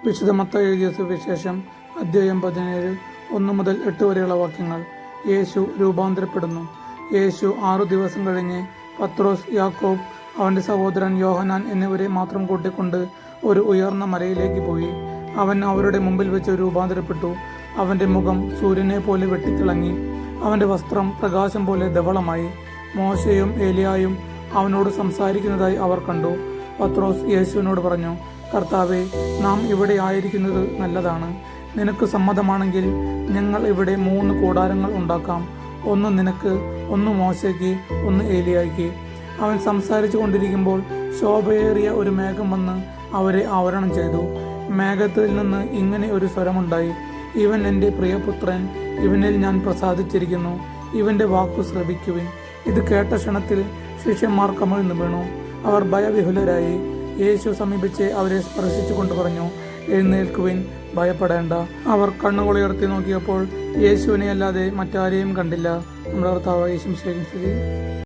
വിശുദ്ധ മത്തായി എഴുതിയ സുവിശേഷം അദ്ധ്യായം 17 1 മുതൽ 8 വരെയുള്ള വാക്യങ്ങൾ. യേശു രൂപാന്തരപ്പെടുന്നു. യേശു 6 ദിവസം കഴിഞ്ഞ് പത്രോസ്, യാക്കോബ്, അവൻ്റെ സഹോദരൻ യോഹന്നാൻ എന്നിവരെ മാത്രം കൂട്ടിക്കൊണ്ട് ഒരു ഉയർന്ന മലയിലേക്ക് പോയി. അവൻ അവരുടെ മുമ്പിൽ വെച്ച് രൂപാന്തരപ്പെട്ടു. അവൻ്റെ മുഖം സൂര്യനെ പോലെ വെട്ടിത്തിളങ്ങി. അവൻ്റെ വസ്ത്രം പ്രകാശം പോലെ ധവളമായി. മോശയും ഏലിയായും അവനോട് സംസാരിക്കുന്നതായി അവർ കണ്ടു. പത്രോസ് യേശുവിനോട് പറഞ്ഞു, കർത്താവേ, നാം ഇവിടെ ആയിരിക്കുന്നത് നല്ലതാണ്. നിനക്ക് സമ്മതമാണെങ്കിൽ ഞങ്ങൾ ഇവിടെ 3 കൂടാരങ്ങൾ ഉണ്ടാക്കാം. ഒന്ന് നിനക്ക്, ഒന്ന് മോശയ്ക്ക്, ഒന്ന് ഏലിയായ്ക്ക്. അവൻ സംസാരിച്ചു കൊണ്ടിരിക്കുമ്പോൾ ശോഭയേറിയ ഒരു മേഘം വന്ന് അവരെ ആവരണം ചെയ്തു. മേഘത്തിൽ നിന്ന് ഇങ്ങനെ ഒരു സ്വരമുണ്ടായി, ഇവൻ എൻ്റെ പ്രിയപുത്രൻ, ഇവനിൽ ഞാൻ പ്രസാദിച്ചിരിക്കുന്നു, ഇവൻ്റെ വാക്കു ശ്രവിക്കുവിൻ. ഇത് കേട്ട ക്ഷണത്തിൽ ശിഷ്യന്മാർ കമിഴ്ന്നു വീണു. അവർ ഭയവിഹുലരായി. യേശു സമീപിച്ച് അവരെ സ്പർശിച്ചുകൊണ്ട് പറഞ്ഞു, എഴുന്നേൽക്കുവിൻ, ഭയപ്പെടേണ്ട. അവർ കണ്ണുകളുയർത്തി നോക്കിയപ്പോൾ യേശുവിനെ അല്ലാതെ മറ്റാരെയും കണ്ടില്ല. നമ്മുടെ കർത്താവായ യേശു മിശിഹായ്ക്ക് സ്തുതി.